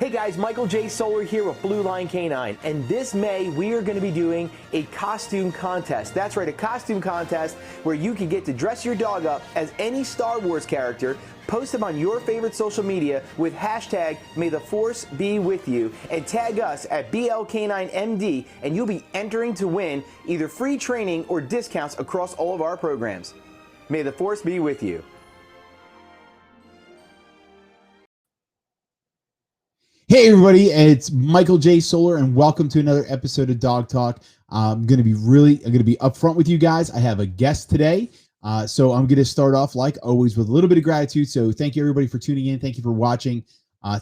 Hey guys, Michael J. Solar here with Blue Line Canine, and this May we are going to be doing a costume contest. That's right, a costume contest where you can get to dress your dog up as any Star Wars character, post them on your favorite social media with hashtag May the Force Be With You, and tag us at BLK9MD, and you'll be entering to win either free training or discounts across all of our programs. May the Force be with you. Hey everybody, it's Michael J. Solar, and welcome to another episode of Dog Talk. I'm going to be upfront with you guys. I have a guest today, so I'm going to start off like always with a little bit of gratitude. So thank you everybody for tuning in. Thank you for watching.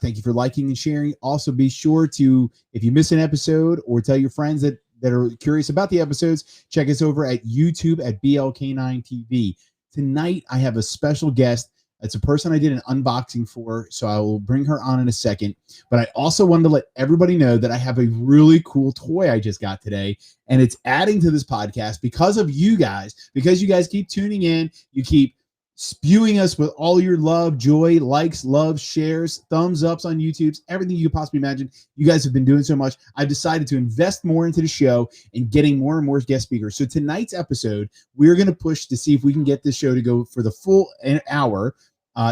Thank you for liking and sharing. Also, be sure to, if you miss an episode or tell your friends that are curious about the episodes, check us over at YouTube at BLK9TV. Tonight, I have a special guest. It's a person I did an unboxing for, so I will bring her on in a second. But I also wanted to let everybody know that I have a really cool toy I just got today, and it's adding to this podcast because of you guys, because you guys keep tuning in. You keep spewing us with all your love, joy, likes, love, shares, thumbs ups on YouTube, everything you could possibly imagine. You guys have been doing so much. I've decided to invest more into the show and getting more and more guest speakers. So tonight's episode, we're going to push to see if we can get this show to go for the full hour.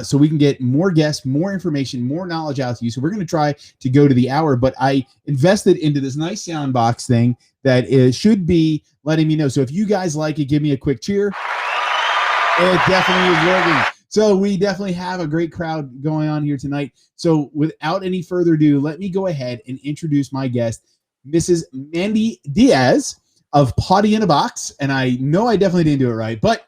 So we can get more guests, more information, more knowledge out to you. So we're going to try to go to the hour, but I invested into this nice sound box thing that should be letting me know. So if you guys like it, give me a quick cheer. It definitely is working. So we definitely have a great crowd going on here tonight. So without any further ado, let me go ahead and introduce my guest, Mrs. Mandy Diaz of Pawty in a Box. And I know I definitely didn't do it right, but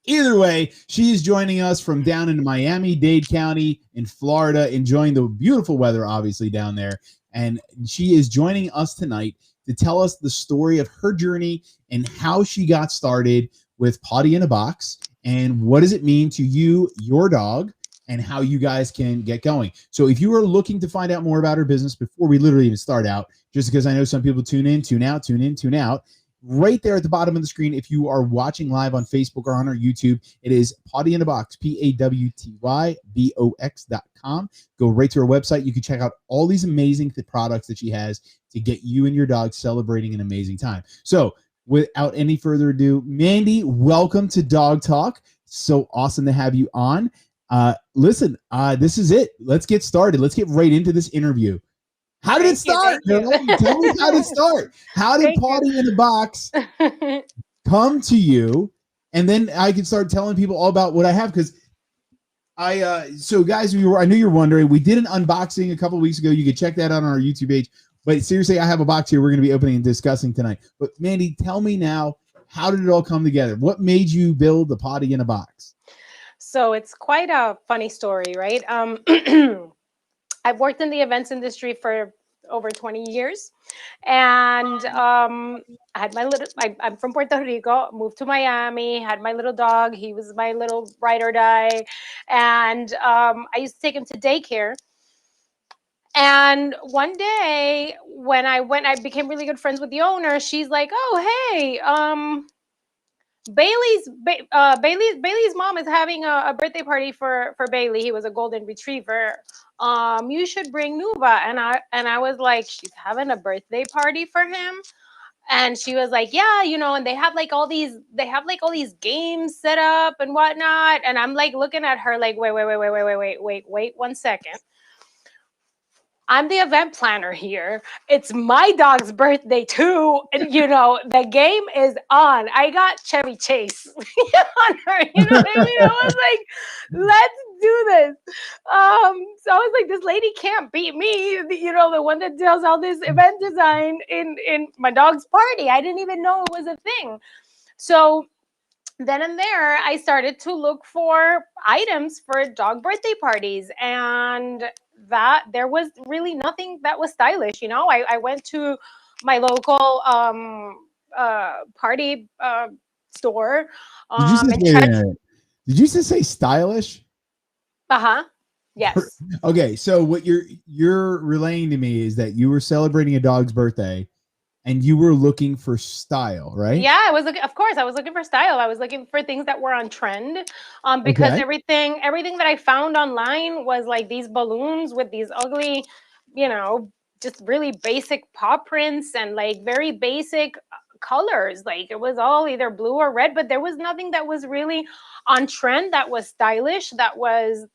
either way, she's joining us from down in Miami-Dade County in Florida, enjoying the beautiful weather, obviously, down there. And she is joining us tonight to tell us the story of her journey and how she got started with Pawty in a Box and what does it mean to you, your dog, and how you guys can get going. So if you are looking to find out more about her business before we literally even start out, just because I know some people tune in, tune out, tune in, tune out, right there at the bottom of the screen, if you are watching live on Facebook or on our YouTube, it is Pawty in a Box, PAWTYBOX.com. Go right to her website. You can check out all these amazing products that she has to get you and your dog celebrating an amazing time. So without any further ado, Mandy, welcome to Dog Talk. So awesome to have you on. Listen, this is it. Let's get started. Let's get right into this interview. How did it start? Tell me how did it start. How did Pawty in a Box come to you? And then I can start telling people all about what I have, because so guys, I knew you're wondering, we did an unboxing a couple of weeks ago. You can check that out on our YouTube page. But seriously, I have a box here we're going to be opening and discussing tonight. But Mandy, tell me now, how did it all come together? What made you build the Pawty in a Box? So it's quite a funny story, right? I've worked in the events industry for over 20 years. And I had my little, I'm from Puerto Rico, moved to Miami, had my little dog. He was my little ride or die. And I used to take him to daycare. And one day when I became really good friends with the owner. She's like, "Oh, hey, Bailey's mom is having a birthday party for Bailey. He was a golden retriever. You should bring Nuva." And I was like, "She's having a birthday party for him?" And she was like, "Yeah, and they have like all these games set up and whatnot." And I'm like looking at her like, wait 1 second. I'm the event planner here. It's my dog's birthday too. And the game is on. I got Chevy Chase on her. You know what I mean? I was like, let's do this. So I was like, this lady can't beat me, the one that does all this event design in my dog's party. I didn't even know it was a thing. So then and there, I started to look for items for dog birthday parties, and that there was really nothing that was stylish. I went to my local party store. Did you just say stylish? Yes. Okay, so what you're relaying to me is that you were celebrating a dog's birthday and you were looking for style, right? Yeah, I was looking for style. I was looking for things that were on trend, because everything that I found online was like these balloons with these ugly you know, just really basic paw prints and like very basic colors. Like it was all either blue or red, but there was nothing that was really on trend, that was stylish, that was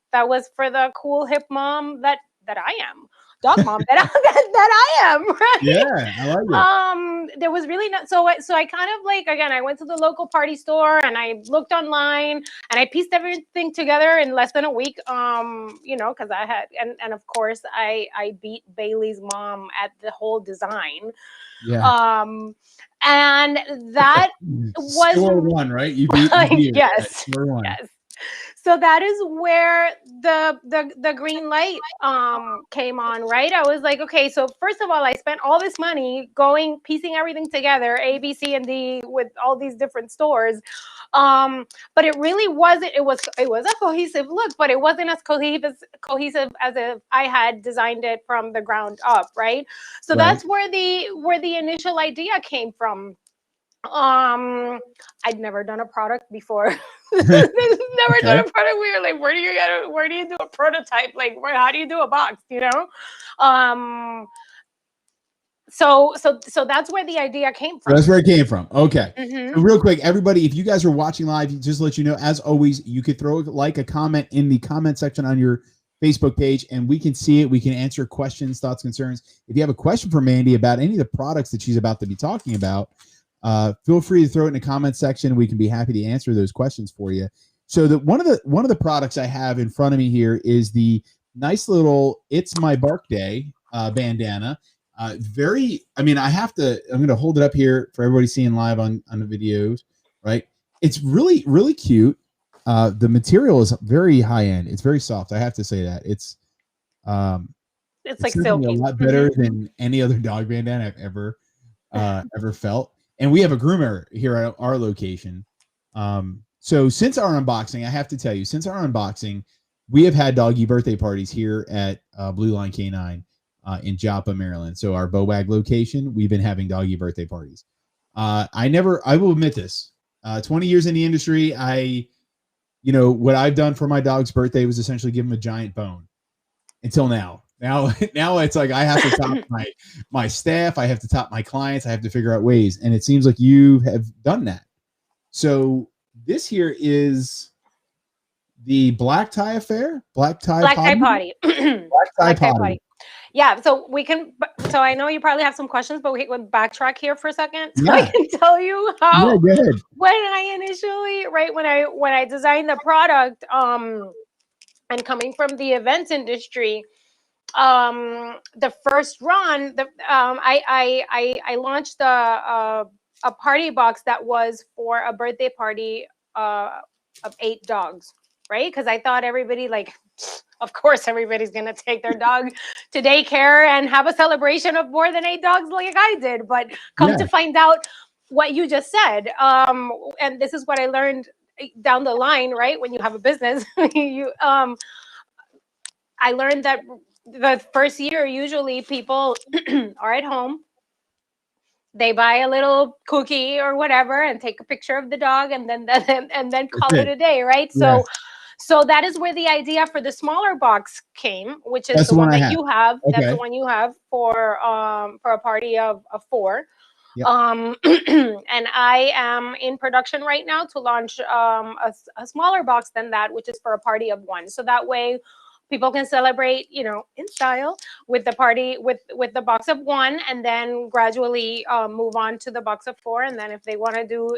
for the cool hip mom that I am. Dog mom that I am, right? Yeah, I like it. There was really not, so I kind of like, again, I went to the local party store and I looked online and I pieced everything together in less than a week. You know, because I had, and of course I beat Bailey's mom at the whole design. Yeah. And that was Score one, right? You beat yes, score one. yes. So that is where the green light came on, right? I was like, okay, so first of all, I spent all this money going piecing everything together, A, B, C, and D, with all these different stores. But it really wasn't, it was a cohesive look, but it wasn't as cohesive as if I had designed it from the ground up, right? So that's where the initial idea came from. I'd never done a product before. Never done a product. We were like, where do you do a prototype? Like, how do you do a box, you know? So that's where the idea came from. That's where it came from. Okay. So real quick, everybody, if you guys are watching live, just to let you know, as always, you could throw a comment in the comment section on your Facebook page, and we can see it. We can answer questions, thoughts, concerns. If you have a question for Mandy about any of the products that she's about to be talking about, feel free to throw it in the comment section. We can be happy to answer those questions for you. So one of the products I have in front of me here is the nice little "It's My Bark Day" bandana. I'm going to hold it up here for everybody seeing live on the videos, right? It's really, really cute. The material is very high end. It's very soft. I have to say that it's like silky. A lot better than any other dog bandana I've ever felt. And we have a groomer here at our location. So since our unboxing, I have to tell you, we have had doggy birthday parties here at Blue Line Canine in Joppa, Maryland. So our Bowag location, we've been having doggy birthday parties. I will admit this, 20 years in the industry, what I've done for my dog's birthday was essentially give him a giant bone until now. Now it's like I have to top my staff. I have to top my clients. I have to figure out ways. And it seems like you have done that. So this here is the black tie affair. Black tie potty. Black tie potty. Yeah. So I know you probably have some questions, but we can backtrack here for a second. So I can tell you how when I initially, when I designed the product, and coming from the events industry, the first run, I launched a party box that was for a birthday party of 8 dogs, right? Because I thought everybody, like, of course everybody's gonna take their dog to daycare and have a celebration of more than 8 dogs like I did. But come to find out what you just said, and this is what I learned down the line, right? When you have a business, I learned that the first year, usually people are at home. They buy a little cookie or whatever and take a picture of the dog and then call it a day, right? Yeah. So that is where the idea for the smaller box came, which is the one that you have. Okay. That's the one you have for a party of 4. Yep. And I am in production right now to launch a smaller box than that, which is for a party of 1. So that way people can celebrate, in style with the party, with the box of 1, and then gradually move on to the box of 4. And then if they want to do,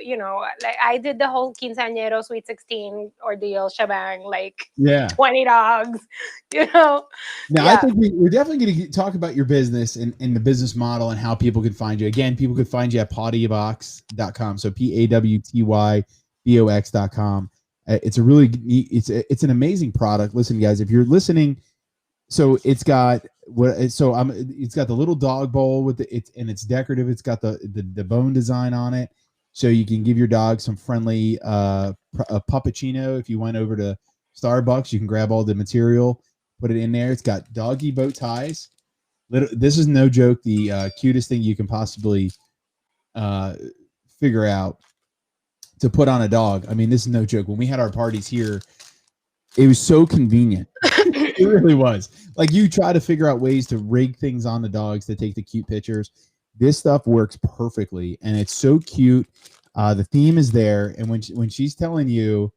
like I did the whole quinceañero Sweet 16 ordeal shebang, like 20 dogs, Now, I think we're definitely going to talk about your business and the business model and how people can find you. Again, people can find you at pawtybox.com. So PAWTYBOX.com. It's a really neat, it's an amazing product. Listen, guys, if you're listening, so it's got it's got the little dog bowl with it's decorative. It's got the bone design on it, so you can give your dog some friendly a puppuccino. If you went over to Starbucks, you can grab all the material, put it in there. It's got doggy bow ties. This is no joke. The cutest thing you can possibly figure out to put on a dog. I mean, this is no joke. When we had our parties here, it was so convenient. It really was. Like, you try to figure out ways to rig things on the dogs to take the cute pictures. This stuff works perfectly, and it's so cute. The theme is there, and when she's telling you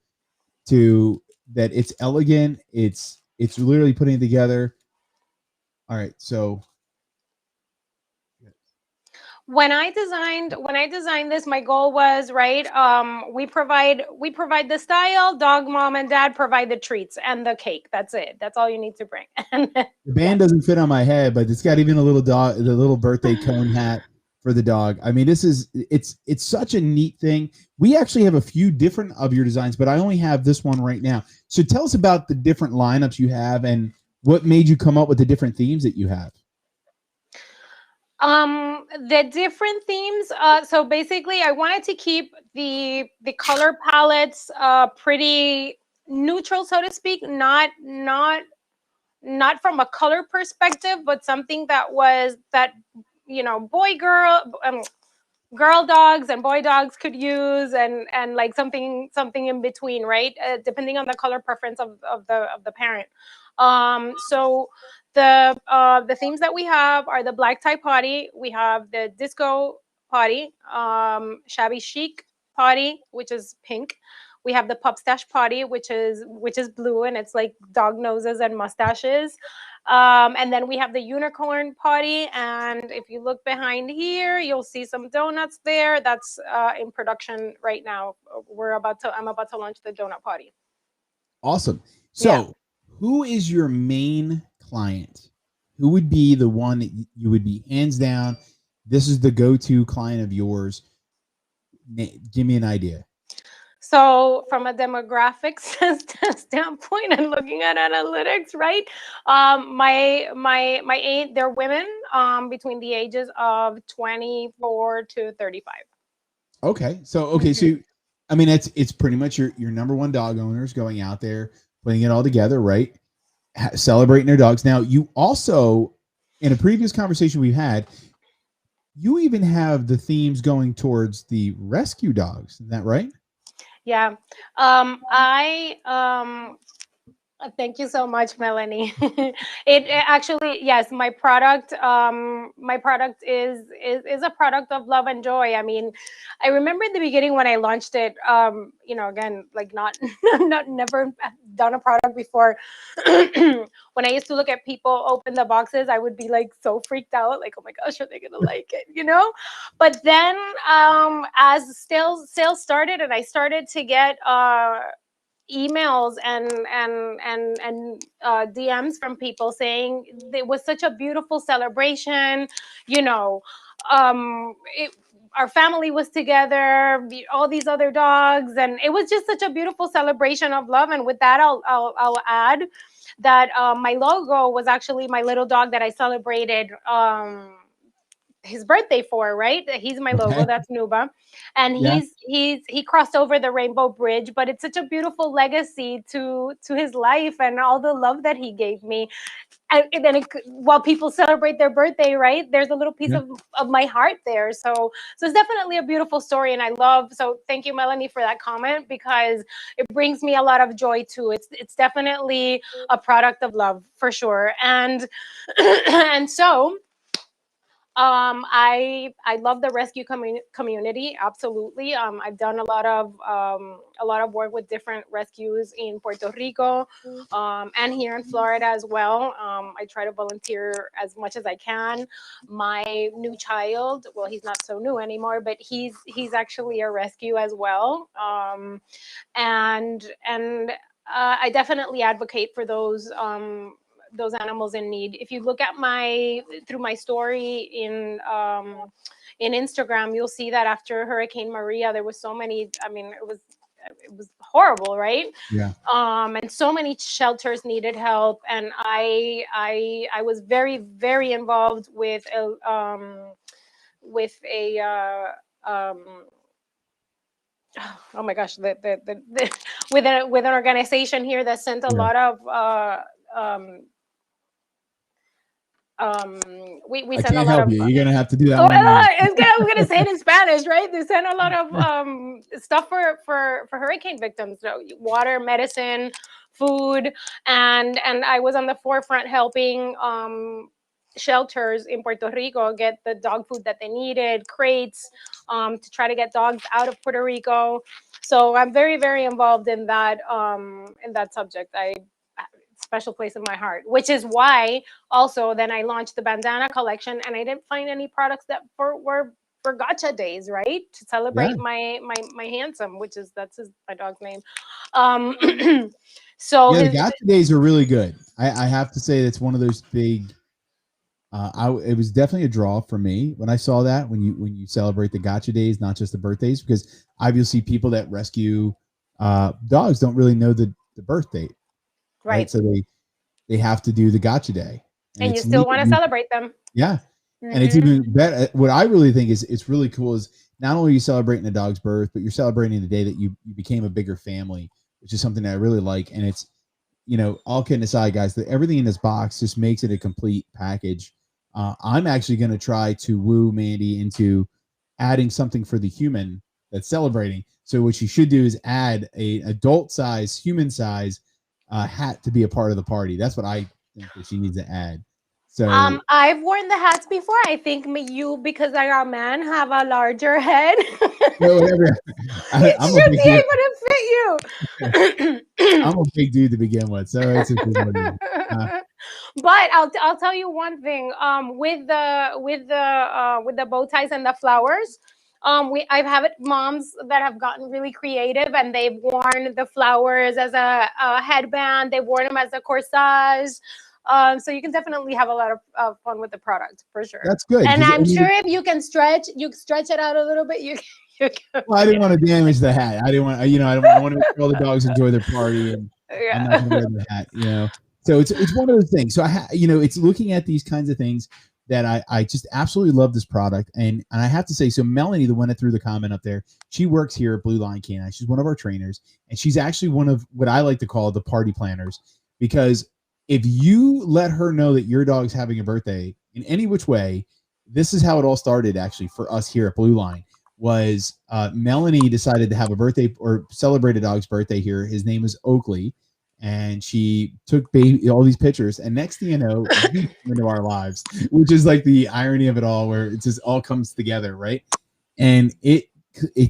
that it's elegant, it's literally putting it together. All right, so when I designed this, my goal was, right, we provide the style, dog mom and dad provide the treats and the cake. That's it. That's all you need to bring. the band doesn't fit on my head, but it's got even a little dog, the little birthday cone hat for the dog. I mean, it's such a neat thing. We actually have a few different of your designs, but I only have this one right now. So tell us about the different lineups you have and what made you come up with the different themes that you have. The different themes. So basically, I wanted to keep the color palettes pretty neutral, so to speak. Not from a color perspective, but something that boy girl dogs and boy dogs could use, and like something in between, right? Depending on the color preference of the parent. So the themes that we have are the black tie Pawty, we have the disco Pawty, shabby chic Pawty, which is pink. We have the pup stash Pawty, which is blue, and it's like dog noses and mustaches. And then we have the unicorn Pawty, and if you look behind here, you'll see some donuts there. That's in production right now. I'm about to launch the donut Pawty. Awesome. So yeah. Who is your main client? Who would be the one that you would be hands down, this is the go-to client of yours? Give me an idea. So from a demographics standpoint and looking at analytics, right? They're women between the ages of 24 to 35. Okay. So I mean, it's pretty much your number one dog owners going out there, putting it all together, right? Celebrating their dogs. Now, you also, in a previous conversation we've had, you even have the themes going towards the rescue dogs. Is that right? Yeah. Thank you so much, Melanie. It actually, yes, my product is a product of love and joy. I mean, I remember in the beginning when I launched it, again, like never done a product before. When I used to look at people open the boxes, I would be like so freaked out, like, oh my gosh, are they gonna like it, But then as sales started and I started to get emails and DMs from people saying it was such a beautiful celebration, our family was together, all these other dogs, and it was just such a beautiful celebration of love. And with that, I'll add that my logo was actually my little dog that I celebrated his birthday for, right? He's my logo. That's Nuba, and he crossed over the Rainbow Bridge. But it's such a beautiful legacy to his life and all the love that he gave me. And then while people celebrate their birthday, right? There's a little piece of my heart there. So it's definitely a beautiful story, and I love. So thank you, Melanie, for that comment, because it brings me a lot of joy too. It's definitely a product of love for sure, and and so. I love the rescue community. Absolutely. I've done a lot of work with different rescues in Puerto Rico, and here in Florida as well. I try to volunteer as much as I can. My new child, well, he's not so new anymore, but he's actually a rescue as well. And I definitely advocate for those animals in need. If you look at through my story in Instagram, you'll see that after Hurricane Maria, there was so many. I mean, it was horrible, right? Yeah. And so many shelters needed help, and I was very, very involved with a oh my gosh, with an organization here that sent a lot of we sent a lot of. You're gonna have to do that. I'm gonna say it in Spanish, right? They sent a lot of stuff for hurricane victims: water, medicine, food, and I was on the forefront helping shelters in Puerto Rico get the dog food that they needed, crates, to try to get dogs out of Puerto Rico. So I'm very, very involved in that subject. I special place in my heart, which is why also then I launched the bandana collection, and I didn't find any products that were for gotcha days, right? To celebrate Yeah. my handsome, which is my dog's name. So Yeah, the gotcha days are really good. I have to say that's one of those big. It was definitely a draw for me when I saw that when you celebrate the gotcha days, not just the birthdays, because obviously people that rescue dogs don't really know the birth date, right? So they have to do the gotcha day, and you it's still neat. want to celebrate them. Yeah. And it's even better. What I really think is it's really cool is not only are you celebrating a dog's birth, but you're celebrating the day that you became a bigger family, which is something that I really like. And it's, all kidding aside, guys, that everything in this box just makes it a complete package. I'm actually going to try to woo Mandy into adding something for the human that's celebrating. So what she should do is add a adult size, human size hat to be a part of the party. That's what I think that she needs to add. So I've worn the hats before. I think you, because I are a man, have a larger head. whatever. It should be able to fit you. I'm a big dude to begin with, so it's just But I'll tell you one thing. With the bow ties and the flowers, I've had moms that have gotten really creative, and they've worn the flowers as a headband. They've worn them as a corsage. So you can definitely have a lot of fun with the product for sure. That's good. And I'm sure if you can stretch it out a little bit, you can. Well, I didn't want to damage the hat. I didn't want, I want to make sure all the dogs enjoy their party, and I'm not going to wear the hat, So it's one of those things. So it's looking at these kinds of things that I just absolutely love this product. And I have to say, so Melanie, the one that threw the comment up there, she works here at Blue Line Canine. She's one of our trainers, and she's actually one of what I like to call the party planners, because if you let her know that your dog's having a birthday in any which way, this is how it all started actually for us here at Blue Line. Was Melanie decided to have a birthday or celebrate a dog's birthday here. His name is Oakley, and she took all these pictures, and next thing you know, he's into our lives, which is like the irony of it all, where it just all comes together, right? And it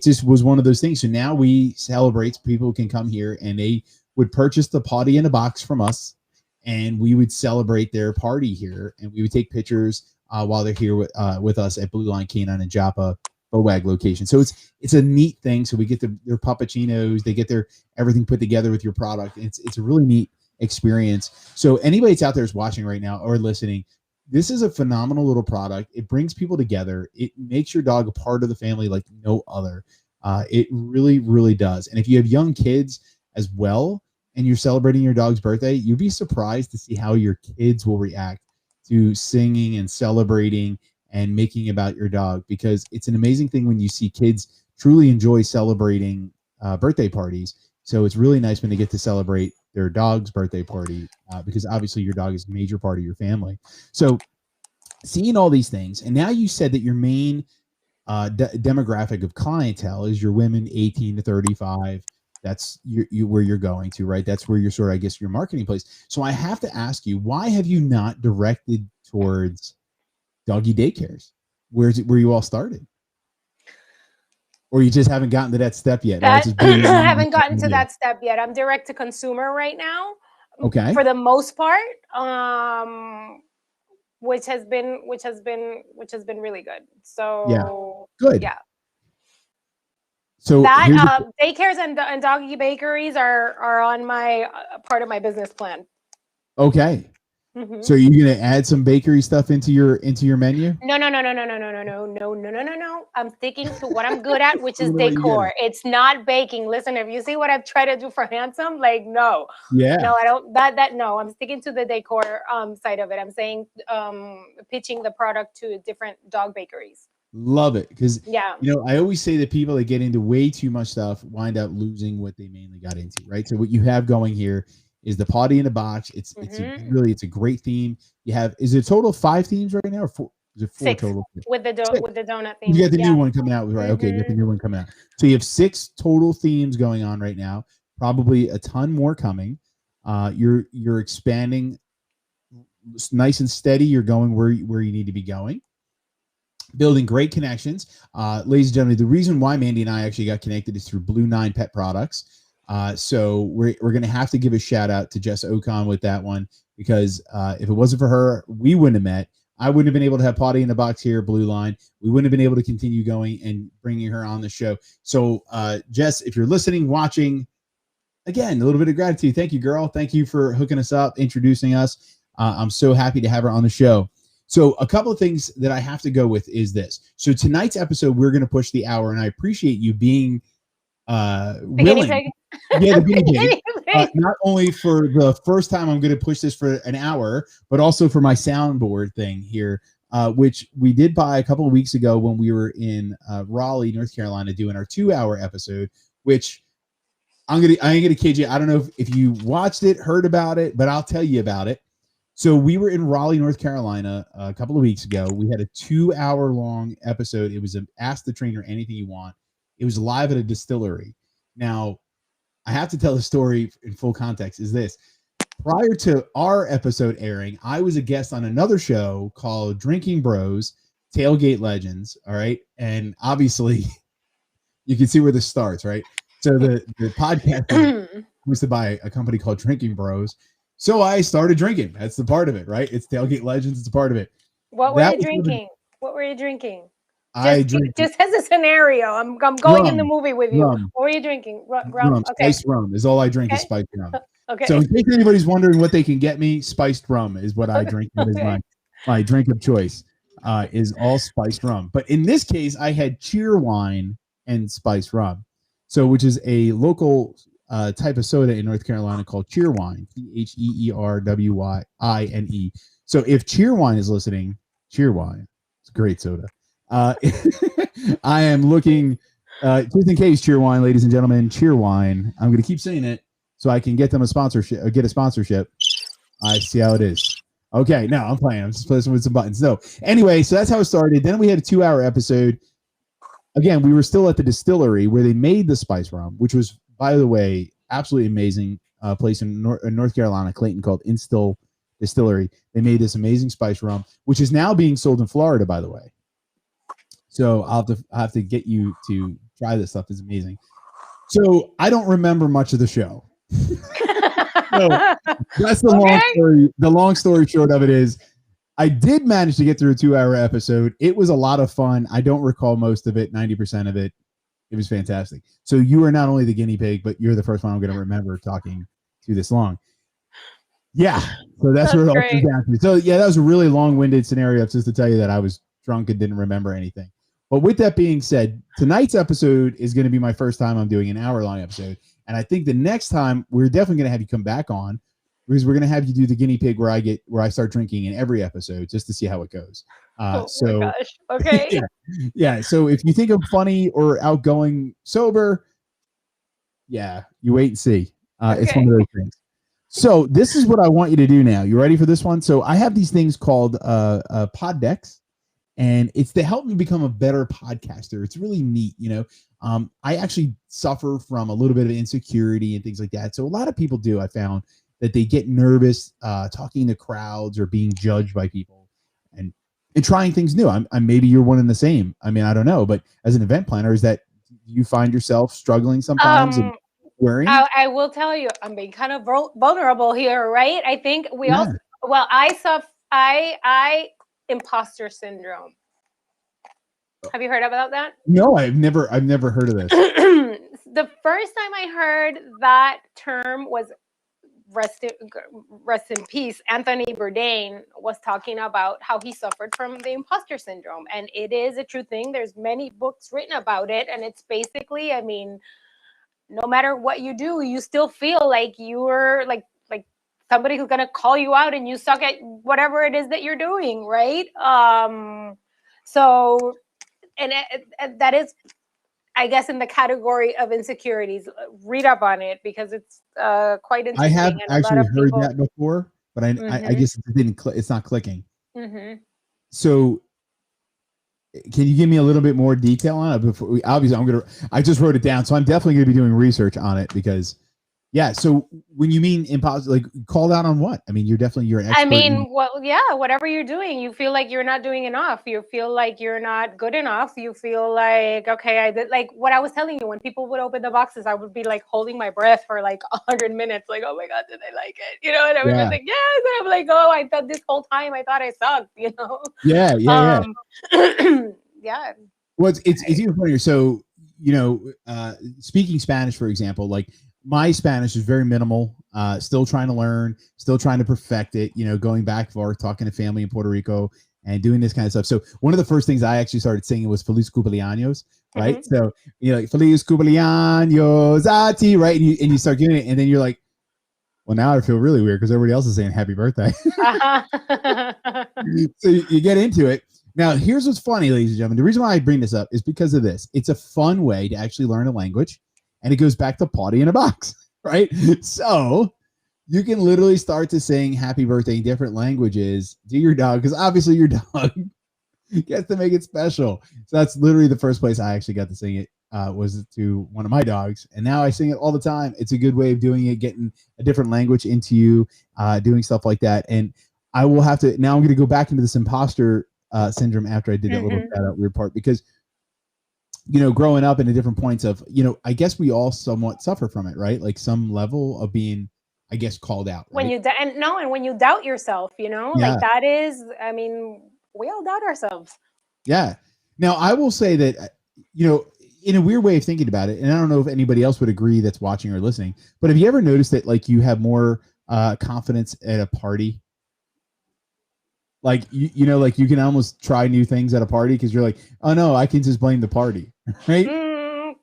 just was one of those things. So now we celebrate. People can come here, and they would purchase the Pawty in a box from us, and we would celebrate their party here, and we would take pictures while they're here with us at Blue Line Canine and Joppa Bowag location. So it's a neat thing. So we get their puppuccinos, they get their everything put together with your product. It's a really neat experience. So anybody that's out there is watching right now or listening, this is a phenomenal little product. It brings people together. It makes your dog a part of the family like no other. It really, really does. And if you have young kids as well, and you're celebrating your dog's birthday, you'd be surprised to see how your kids will react to singing and celebrating and making about your dog, because it's an amazing thing when you see kids truly enjoy celebrating birthday parties. So it's really nice when they get to celebrate their dog's birthday party, because obviously your dog is a major part of your family. So seeing all these things, and now you said that your main demographic of clientele is your women 18 to 35. That's where you're going to, right? That's where you're sort of, I guess, your marketing place. So I have to ask you, why have you not directed towards doggy daycares? Where you all started? Or you just haven't gotten to that step yet? I haven't gotten to that step yet. I'm direct to consumer right now. Okay. For the most part, which has been really good. So yeah, good. Yeah. So that daycares and doggy bakeries are on my part of my business plan. Okay. Mm-hmm. So you're gonna add some bakery stuff into your menu? No. I'm sticking to what I'm good at, which is decor. It's not baking. Listen, if you see what I've tried to do for Handsome, like no. Yeah. No, I don't. No. I'm sticking to the decor side of it. I'm saying pitching the product to different dog bakeries. Love it, because yeah, I always say that people that get into way too much stuff wind up losing what they mainly got into, right? So what you have going here is the Pawty in a box. It's a great theme. You have, is it a total of 5 themes right now, or 4? Is it 4 6 total? With the donut theme. You got the new one coming out, right? Okay, you got the new one coming out. So you have 6 total themes going on right now. Probably a ton more coming. You're expanding nice and steady. You're going where you need to be going. Building great connections. Ladies and gentlemen, the reason why Mandy and I actually got connected is through Blue 9 Pet Products. So we're going to have to give a shout out to Jess Ocon with that one, because if it wasn't for her, we wouldn't have met. I wouldn't have been able to have Pawty in the box here, Blue Line. We wouldn't have been able to continue going and bringing her on the show. So Jess, if you're listening, watching, again, a little bit of gratitude. Thank you, girl. Thank you for hooking us up, introducing us. I'm so happy to have her on the show. So a couple of things that I have to go with is this. So tonight's episode, we're going to push the hour, and I appreciate you being willing. Yeah, the guinea pig. Not only for the first time I'm going to push this for an hour, but also for my soundboard thing here, which we did buy a couple of weeks ago when we were in Raleigh, North Carolina, doing our 2-hour episode, which I ain't gonna kid you. I don't know if you watched it, heard about it, but I'll tell you about it. So we were in Raleigh, North Carolina a couple of weeks ago. We had a 2-hour long episode. It was an Ask the Trainer Anything You Want. It was live at a distillery. Now, I have to tell the story in full context is this. Prior to our episode airing, I was a guest on another show called Drinking Bros, Tailgate Legends. All right. And obviously, you can see where this starts, right? So the podcast was to buy a company called Drinking Bros. So I started drinking. That's the part of it, right? It's Tailgate Legends. It's a part of it. What were you drinking? What were you drinking? Just as a scenario, I'm going rum, in the movie with you. Rum. What were you drinking? Rum. Okay. Spiced rum is all I drink. Is spiced rum. Okay. So in case anybody's wondering what they can get me, spiced rum is what I drink. That is my drink of choice. Is all spiced rum. But in this case, I had Cheerwine and spiced rum. So which is a local type of soda in North Carolina called Cheerwine. Cheerwine. So if Cheerwine is listening, Cheerwine. It's a great soda. I am looking, just in case, Cheerwine, ladies and gentlemen, Cheerwine. I'm going to keep saying it so I can get them a sponsorship, or get a sponsorship. I see how it is. Okay, no, I'm playing. I'm just playing with some buttons. No, anyway, so that's how it started. Then we had a 2-hour episode. Again, we were still at the distillery where they made the spice rum, which was, by the way, absolutely amazing place in North Carolina, Clayton, called Instill Distillery. They made this amazing spice rum, which is now being sold in Florida, by the way. So I'll have to get you to try this stuff. It's amazing. So I don't remember much of the show. So that's the long story. The long story short of it is I did manage to get through a 2-hour episode. It was a lot of fun. I don't recall most of it, 90% of it. It was fantastic. So you are not only the guinea pig, but you're the first one I'm going to remember talking to this long. Yeah. So that's where it all comes down to. So yeah, that was a really long-winded scenario just to tell you that I was drunk and didn't remember anything. But with that being said, tonight's episode is going to be my first time I'm doing an hour-long episode. And I think the next time we're definitely going to have you come back on, because we're going to have you do the guinea pig where I start drinking in every episode just to see how it goes. Oh my gosh. Okay. Yeah. So if you think I'm funny or outgoing sober, yeah, you wait and see. It's one of those things. So this is what I want you to do now. You ready for this one? So I have these things called pod decks. And it's to help me become a better podcaster. It's really neat, you know. I actually suffer from a little bit of insecurity and things like that. So a lot of people do. I found that they get nervous talking to crowds or being judged by people and trying things new. I'm maybe you're one and the same. I mean, I don't know. But as an event planner, is that you find yourself struggling sometimes and worrying? I will tell you, I'm being kind of vulnerable here, right? I think we all. Well, I Imposter Syndrome. Have you heard about that? No, I've never heard of this. The first time I heard that term was rest in peace. Anthony Bourdain was talking about how he suffered from the imposter syndrome, and it is a true thing. There's many books written about it, and it's basically, I mean, no matter what you do, you still feel like you're like somebody who's going to call you out and you suck at whatever it is that you're doing, right? So, and that is, I guess, in the category of insecurities. Read up on it because it's quite interesting. I have actually heard that before, but I guess it didn't. It's not clicking. Mm-hmm. So, can you give me a little bit more detail on it? Before obviously, I just wrote it down, so I'm definitely going to be doing research on it because Yeah. So when you mean imposter, like called out on what? I mean, you're an expert. I mean, well, yeah, whatever you're doing, you feel like you're not doing enough. You feel like you're not good enough. You feel like, okay, I did, like what I was telling you, when people would open the boxes, I would be like holding my breath for like 100 minutes, like, oh my God, did they like it? You know, and I would be like, yes. And I'm like, oh, I thought this whole time I thought I sucked, you know? Yeah. Yeah. Well, it's even funnier. So, speaking Spanish, for example, like my Spanish is very minimal, still trying to learn, still trying to perfect it, going back and forth, talking to family in Puerto Rico and doing this kind of stuff. So one of the first things I actually started singing was Feliz Cumpleaños, right? Mm-hmm. So, like Feliz Cumpleaños a ti, right? And you start doing it, and then you're like, well, now I feel really weird because everybody else is saying happy birthday. Uh-huh. So you get into it. Now, here's what's funny, ladies and gentlemen. The reason why I bring this up is because of this. It's a fun way to actually learn a language, and it goes back to Pawty in a box, right? So you can literally start to sing happy birthday in different languages to your dog, because obviously your dog gets to make it special. So that's literally the first place I actually got to sing it, was to one of my dogs. And now I sing it all the time. It's a good way of doing it, getting a different language into you, doing stuff like that. And I will have to, now I'm going to go back into this imposter syndrome after I did that little shout out weird part, because growing up in the different points of, I guess we all somewhat suffer from it, right? Like some level of being, I guess, called out, right? And when you doubt yourself, like that is, I mean, we all doubt ourselves. Yeah. Now I will say that, in a weird way of thinking about it, and I don't know if anybody else would agree that's watching or listening, but have you ever noticed that like you have more confidence at a party? Like, like you can almost try new things at a party because you're like, oh no, I can just blame the party, right? No,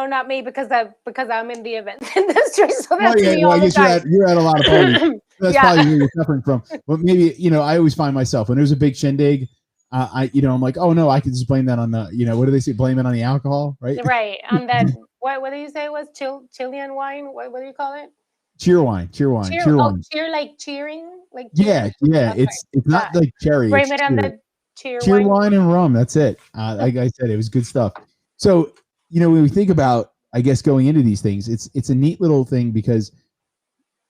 not me, because I'm in the event industry, so that's me all the time. You're at a lot of parties. That's probably where you're suffering from. But maybe, I always find myself when there's a big shindig, I'm like, oh no, I can just blame that on the, what do they say? Blame it on the alcohol, right? Right. On that, what do you say it was? Chilean wine? What do you call it? Cheer wine. Cheer like cheering, like cheer. Yeah. It's not like cherry. Blame it on the cheer wine and rum. That's it. Like I said, it was good stuff. So, when we think about, I guess, going into these things, it's a neat little thing, because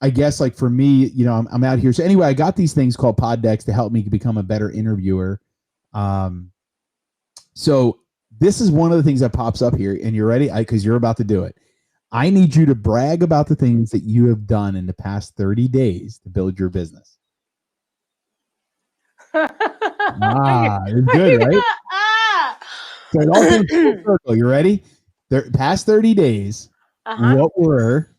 I guess, like for me, I'm out here. So anyway, I got these things called pod decks to help me become a better interviewer. So this is one of the things that pops up here, and you're ready because you're about to do it. I need you to brag about the things that you have done in the past 30 days to build your business. You're good, right? So it all comes full circle. You ready? Past 30 days, what were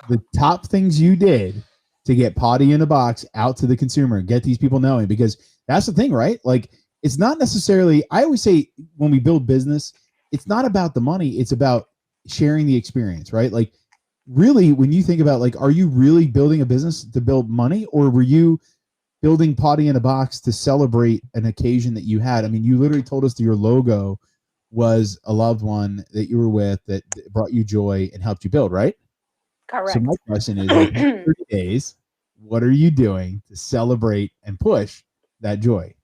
the top things you did to get Pawty in a box out to the consumer and get these people knowing? Because that's the thing, right? Like, it's not necessarily, I always say when we build business, it's not about the money. It's about sharing the experience, right? Like, really, when you think about, like, are you really building a business to build money, or were you building Pawty in a box to celebrate an occasion that you had? I mean, you literally told us that your logo was a loved one that you were with that brought you joy and helped you build, right? Correct. So my question is, like, 30 days, what are you doing to celebrate and push that joy?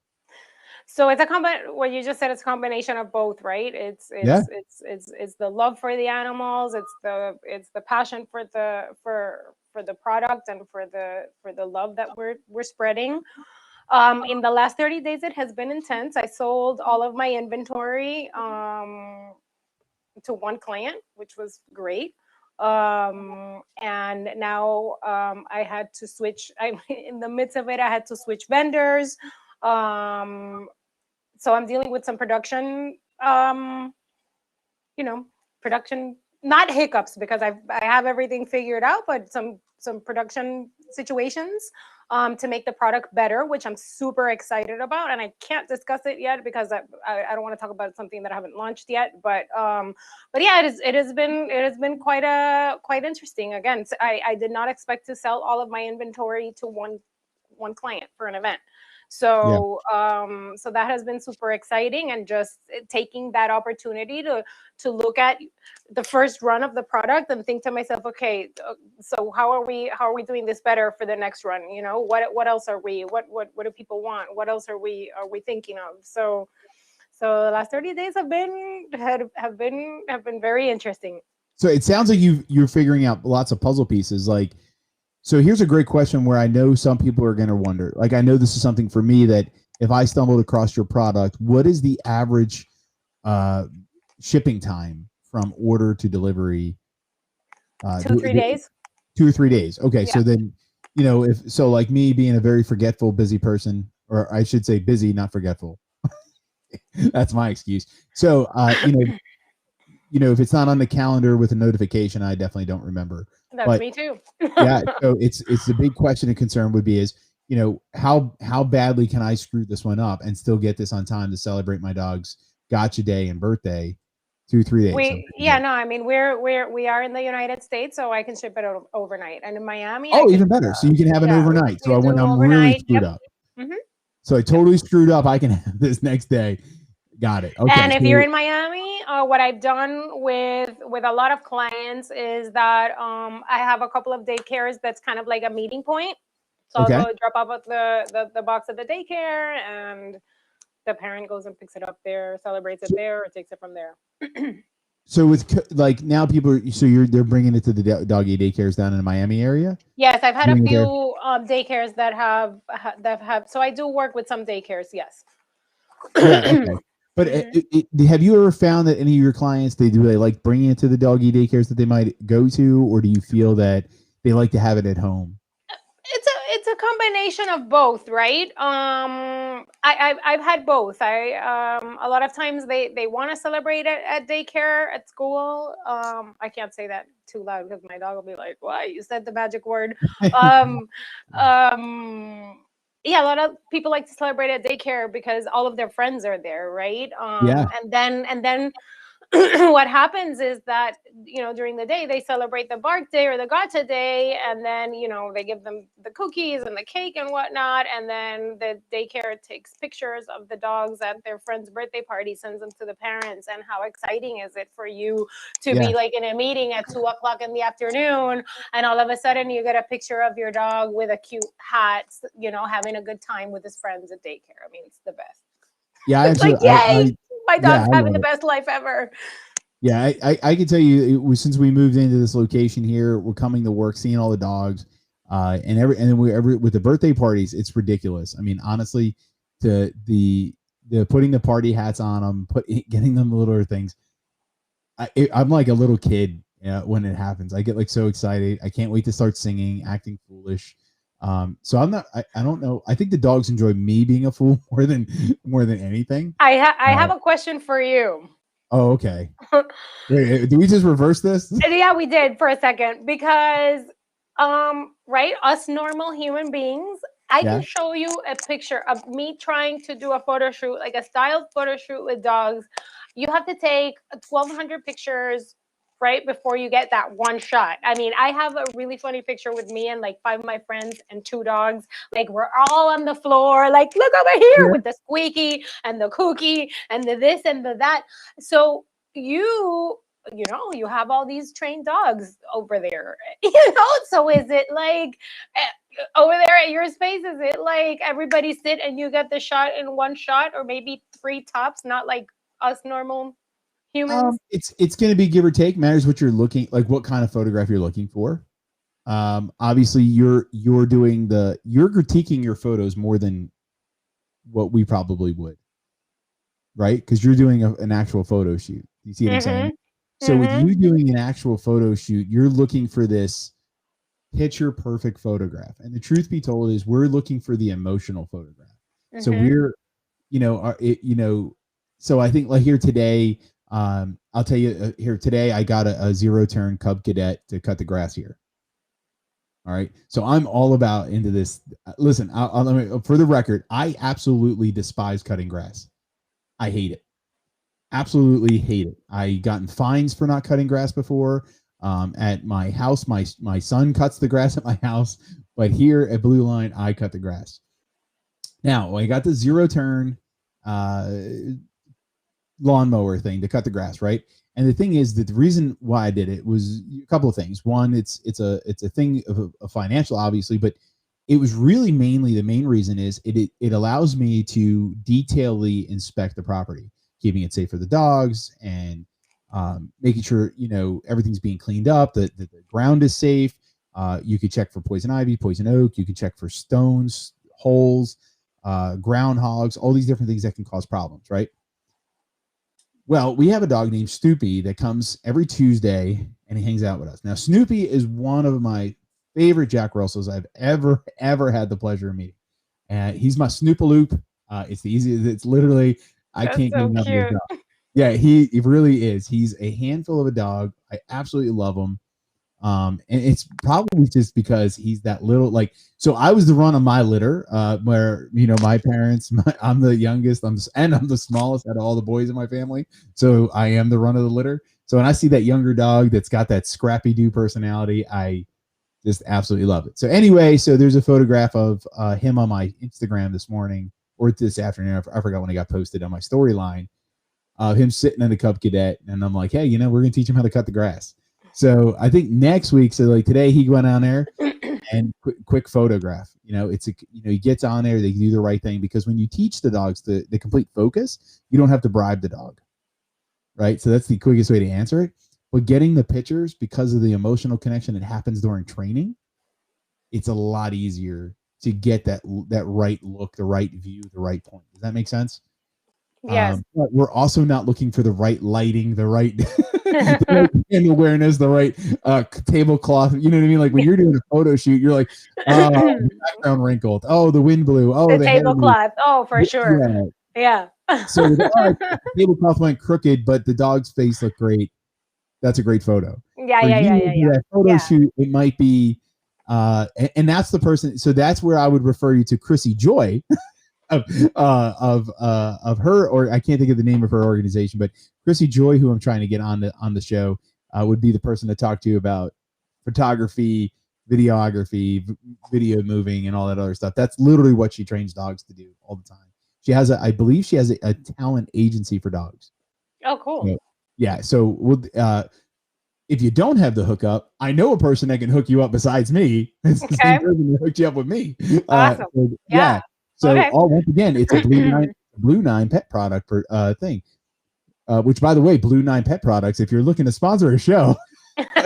So it's what you just said. It's a combination of both, right? It's the love for the animals. It's the passion for the product, and for the love that we're spreading. In the last 30 days, it has been intense. I sold all of my inventory to one client, which was great. And now I had to switch. In the midst of it, I had to switch vendors. So I'm dealing with some production, production, not hiccups, because I have everything figured out, but some production situations to make the product better, which I'm super excited about. And I can't discuss it yet because I don't want to talk about something that I haven't launched yet. But yeah, it has been quite interesting. Again, I did not expect to sell all of my inventory to one client for an event. So so that has been super exciting, and just taking that opportunity to look at the first run of the product and think to myself, okay, so how are we doing this better for the next run? What else are we? What do people want? What else are we thinking of? So the last 30 days have been very interesting. So it sounds like you're figuring out lots of puzzle pieces. Like, so here's a great question where I know some people are going to wonder. Like, I know this is something for me that if I stumbled across your product, what is the average shipping time from order to delivery? 2-3 days. 2 or 3 days. Okay, Yeah. so then if so, like me being a very forgetful, busy person, or I should say busy, not forgetful. That's my excuse. So if it's not on the calendar with a notification, I definitely don't remember. That's But me too. yeah, so it's the big question and concern would be is how badly can I screw this one up and still get this on time to celebrate my dog's gotcha day and birthday 2-3 days. We are in the United States, so I can ship it overnight. And in Miami, oh, even better. So you can have an overnight. So when I'm really screwed up. Mm-hmm. So I totally screwed up. I can have this next day. Got it. Okay. And if you're in Miami, what I've done with a lot of clients is that I have a couple of daycares that's kind of like a meeting point. So I'll go drop off at the box at the daycare, and the parent goes and picks it up there, celebrates it there, or takes it from there. So with like now people they're bringing it to the doggy daycares down in the Miami area. Yes, I've had a few daycares that have. So I do work with some daycares. Yes. Yeah, okay. But have you ever found that any of your clients they like bringing it to the doggy daycares that they might go to, or do you feel that they like to have it at home? It's a combination of both, right? I've had both. A lot of times they want to celebrate it at daycare, at school. I can't say that too loud because my dog will be like, "Why you said the magic word?" Yeah, a lot of people like to celebrate at daycare because all of their friends are there, right? Yeah. And then what happens is that during the day they celebrate the bark day or the gotcha day, and then they give them the cookies and the cake and whatnot, and then the daycare takes pictures of the dogs at their friend's birthday party, sends them to the parents. And how exciting is it for you to be like in a meeting at 2:00 in the afternoon, and all of a sudden you get a picture of your dog with a cute hat, having a good time with his friends at daycare. I mean, it's the best. Yeah, it's like, yay! My dog's having the best life ever. Yeah, I can tell you, since we moved into this location here, we're coming to work, seeing all the dogs, and then with the birthday parties, it's ridiculous. I mean, honestly, the putting the party hats on them, getting them the little things. I'm like a little kid when it happens. I get like so excited. I can't wait to start singing, acting foolish. So I don't know. I think the dogs enjoy me being a fool more than anything. I have a question for you. Oh, okay. Wait, do we just reverse this? Yeah, we did for a second because, right, us normal human beings, I can show you a picture of me trying to do a photo shoot, like a styled photo shoot with dogs. You have to take 1,200 pictures right before you get that one shot. I mean, I have a really funny picture with me and like 5 of my friends and 2 dogs. Like we're all on the floor, like look over here with the squeaky and the cookie and the this and the that. So you have all these trained dogs over there, so is it like over there at your space, is it like everybody sit and you get the shot in one shot, or maybe 3 tops, not like us normal humans? It's going to be give or take. Matters what you're looking, like what kind of photograph you're looking for. Obviously you're critiquing your photos more than what we probably would, right? Because you're doing an actual photo shoot. You see what I'm saying? So with you doing an actual photo shoot, you're looking for this picture perfect photograph. And the truth be told is we're looking for the emotional photograph. So we're, so I think like here today, I'll tell you here today, I got a 0-turn Cub Cadet to cut the grass here. All right. So I'm all about into this. Listen, for the record, I absolutely despise cutting grass. I hate it. Absolutely hate it. I gotten fines for not cutting grass before. At my house, my son cuts the grass at my house, but here at Blue Line, I cut the grass. Now I got the 0-turn lawnmower thing to cut the grass, right? And the thing is that the reason why I did it was a couple of things. One, it's a thing of a financial, obviously, but it was really mainly the main reason is it allows me to detailly inspect the property, keeping it safe for the dogs and making sure, you know, everything's being cleaned up, that the ground is safe. You could check for poison ivy, poison oak. You can check for stones, holes, groundhogs, all these different things that can cause problems, right? Well, we have a dog named Snoopy that comes every Tuesday and he hangs out with us. Now, Snoopy is one of my favorite Jack Russells I've ever had the pleasure of meeting. And he's my Snoopaloop. It's the easiest. It's literally, I That's can't get so enough of this cute. dog. Yeah, he really is. He's a handful of a dog. I absolutely love him. And it's probably just because he's that little, like, so I was the run of my litter, where, you know, my parents, I'm the youngest, I'm the smallest out of all the boys in my family. So I am the run of the litter. So when I see that younger dog that's got that scrappy do personality, I just absolutely love it. So anyway, so there's a photograph of him on my Instagram this morning or this afternoon. I forgot when it got posted on my storyline of him sitting in the Cub Cadet. And I'm like, hey, you know, we're going to teach him how to cut the grass. So I think next week, so like today he went on there and quick photograph, you know, it's a, you know, he gets on there, they do the right thing, because when you teach the dogs the complete focus, you don't have to bribe the dog. Right. So that's the quickest way to answer it. But getting the pictures, because of the emotional connection that happens during training, it's a lot easier to get that right look, the right view, the right point. Does that make sense? Yes. But we're also not looking for the right lighting, the right hand awareness, the right tablecloth. You know what I mean? Like when you're doing a photo shoot, you're like, oh, the background wrinkled. Oh, the wind blew. Oh, The the hair moved. tablecloth. Oh, for sure. Yeah. Yeah. So the tablecloth went crooked, but the dog's face looked great. That's a great photo. Yeah, For yeah, you yeah, to yeah, do yeah. that photo Yeah. shoot, it might be, and that's the person. So that's where I would refer you to Chrissy Joy of her, or I can't think of the name of her organization, but Chrissy Joy, who I'm trying to get on the show, would be the person to talk to you about photography, videography, video moving, and all that other stuff. That's literally what she trains dogs to do all the time. She has I believe she has a talent agency for dogs. Oh, cool. So, yeah. So we'll, if you don't have the hookup, I know a person that can hook you up besides me. It's the same person that hooked you up with me. Awesome. So, Yeah. So Okay. once again, it's a Blue Nine pet product thing. Which, by the way, Blue Nine Pet Products, if you're looking to sponsor a show, we will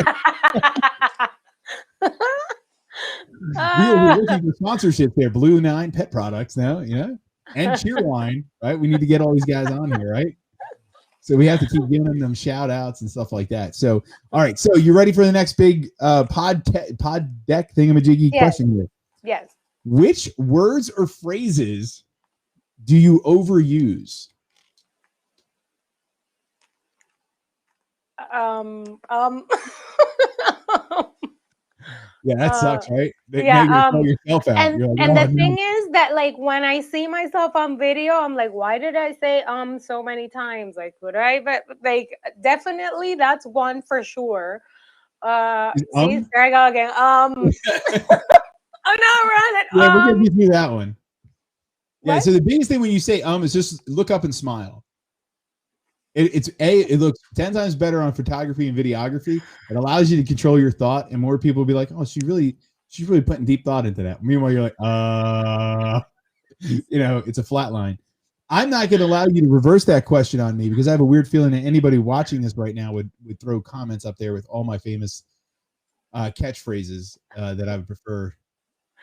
be looking for sponsorships there. Blue Nine Pet Products now, and Cheerwine, right? We need to get all these guys on here, right? So we have to keep giving them shout outs and stuff like that. So, all right. So you ready for the next big pod deck thingamajiggy question here? Yes. Which words or phrases do you overuse? Yeah, that sucks, right? Yeah. Now you call yourself out. And You're like, and the no. thing is that, like, when I see myself on video, I'm like, why did I say so many times? Like, would I? But like, definitely, that's one for sure. See, there I go again. I'm not running. Yeah, we're gonna do that one. Yeah. What? So the biggest thing when you say is just look up and smile. It looks 10 times better on photography and videography. It allows you to control your thought, and more people will be like, oh, she's really putting deep thought into that. Meanwhile, you're like, it's a flat line. I'm not going to allow you to reverse that question on me, because I have a weird feeling that anybody watching this right now would throw comments up there with all my famous catchphrases that I would prefer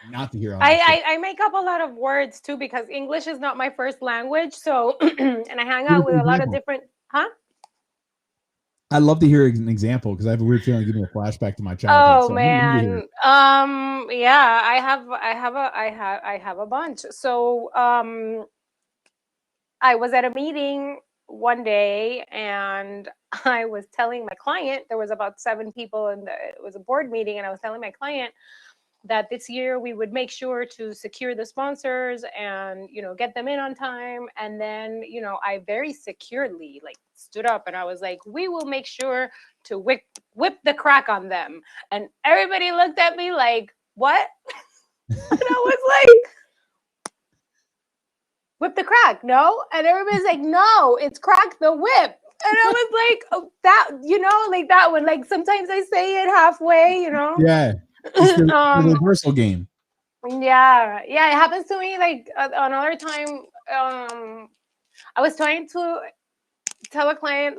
not to hear on I make up a lot of words too, because English is not my first language. So, and I hang out with a lot of different, I'd love to hear an example, because I have a weird feeling giving me a flashback to my childhood. Oh man. Yeah, I have a bunch. So, I was at a meeting one day and I was telling my client, there was about 7 people and it was a board meeting, and I was telling my client that this year we would make sure to secure the sponsors and, get them in on time. And then, I very securely stood up and I was like, we will make sure to whip the crack on them. And everybody looked at me like, what? And I was like, whip the crack, no? And everybody's like, no, it's crack the whip. And I was like, oh, that, like that one. Like sometimes I say it halfway, Yeah. It's the reversal game. Yeah. It happens to me like another time. I was trying to tell a client,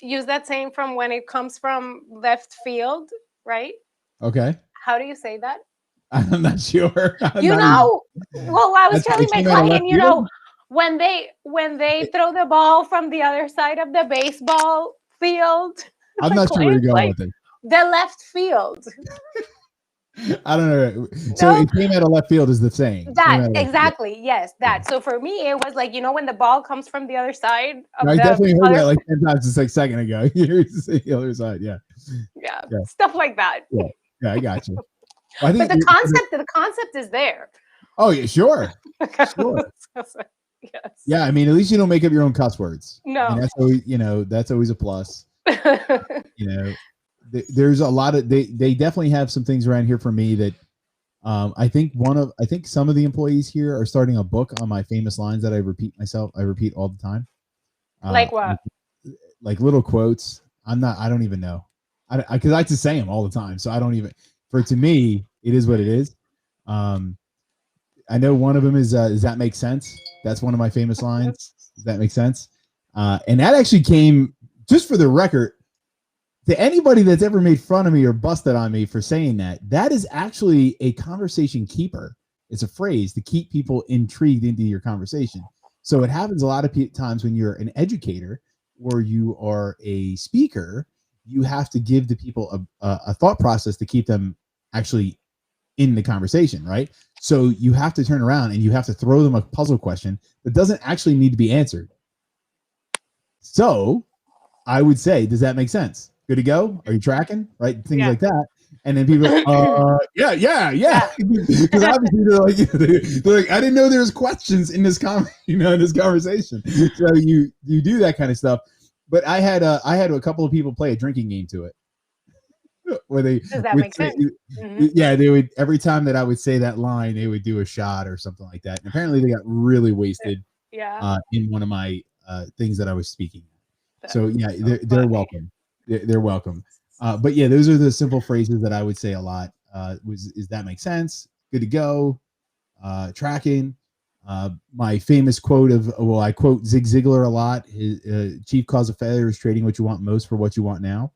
use that saying from when it comes from left field, right? Okay. How do you say that? I'm not sure. I'm You not even, know, well, I was it telling my came out of left client, you know, field? when they throw the ball from the other side of the baseball field, I'm my not sure where you're client's going like, with it. the left field. I don't know. So No, it came out of left field is the saying. Came that out of left field. exactly, yes, that. So for me, it was like, you know, when the ball comes from the other side No, of I the definitely heard other, that like 10 times just like a second ago. Here's the other side. Yeah. yeah, Yeah. stuff like that. Yeah. Yeah. I got you. Well, I But think, the concept is there. oh, yeah, sure. Sure. Yes. Yeah. I mean, at least you don't make up your own cuss words. I mean, No. that's always, that's always a plus. You know, there's a lot of, they definitely have some things around here for me that, I think some of the employees here are starting a book on my famous lines that I repeat myself. I repeat all the time. Like what? Like little quotes. I don't even know. Because I like to say them all the time. So I don't even, to me, it is what it is. I know one of them is, does that make sense? That's one of my famous lines. Does that make sense? And that actually came, just for the record, to anybody that's ever made fun of me or busted on me for saying that, that is actually a conversation keeper. It's a phrase to keep people intrigued into your conversation. So it happens a lot of times when you're an educator or you are a speaker, you have to give the people a thought process to keep them actually in the conversation, right? So you have to turn around and you have to throw them a puzzle question that doesn't actually need to be answered. So I would say, does that make sense? Good to go? Are you tracking? Right? Things Yeah. like that. And then people are like, yeah. Because obviously they're like, I didn't know there was questions in this in this conversation. So you do that kind of stuff. But I had a couple of people play a drinking game to it. Where they Does that would make say, sense? Mhm. yeah, they would, every time that I would say that line, they would do a shot or something like that. And apparently they got really wasted Yeah. in one of my things that I was speaking. So That's yeah, so they're funny. welcome. They're welcome. But yeah, those are the simple phrases that I would say a lot. Is that make sense? Good to go. Tracking. My famous quote I quote Zig Ziglar a lot. His chief cause of failure is trading what you want most for what you want now.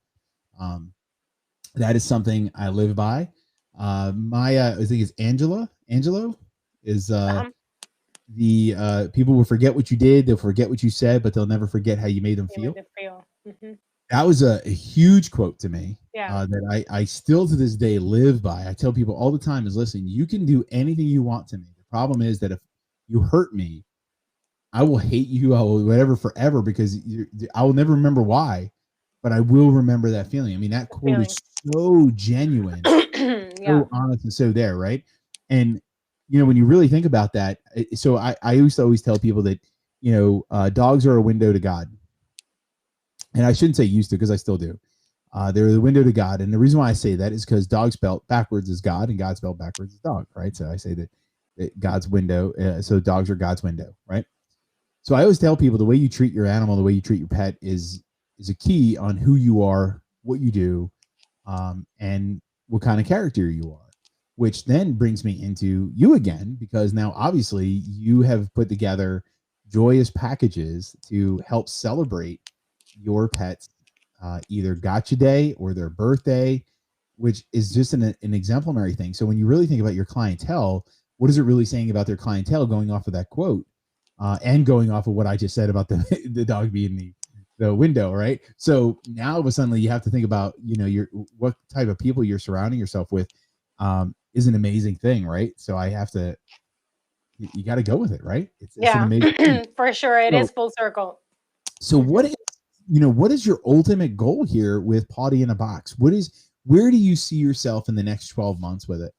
That is something I live by. I think it's Angelo is the people will forget what you did, they'll forget what you said, but they'll never forget how you made them You made feel. it feel. Mhm. That was a huge quote to me. Yeah. That I still to this day live by. I tell people all the time is, listen, you can do anything you want to me. The problem is that if you hurt me, I will hate you, I will whatever forever, because I will never remember why, but I will remember that feeling. I mean, that quote Feeling. is so genuine, Yeah. so honest, and so there, right? And when you really think about that, so I used to always tell people that dogs are a window to God, and I shouldn't say used to because I still do. They're the window to God, and the reason why I say that is because dog spelled backwards is God, and God spelled backwards is dog, right? So I say that God's window, so dogs are God's window, right? So I always tell people the way you treat your animal, the way you treat your pet is a key on who you are, what you do, and what kind of character you are, which then brings me into you again, because now obviously you have put together joyous packages to help celebrate your pet's either gotcha day or their birthday, which is just an exemplary thing. So when you really think about your clientele, what is it really saying about their clientele going off of that quote? And going off of what I just said about the dog being the window, right? So now all of a sudden you have to think about, what type of people you're surrounding yourself with is an amazing thing, right? So I have to, you got to go with it, right? It's an Yeah. amazing thing. For sure. It So, is full circle. so what is, what is your ultimate goal here with Pawty in a Box? Where do you see yourself in the next 12 months with it?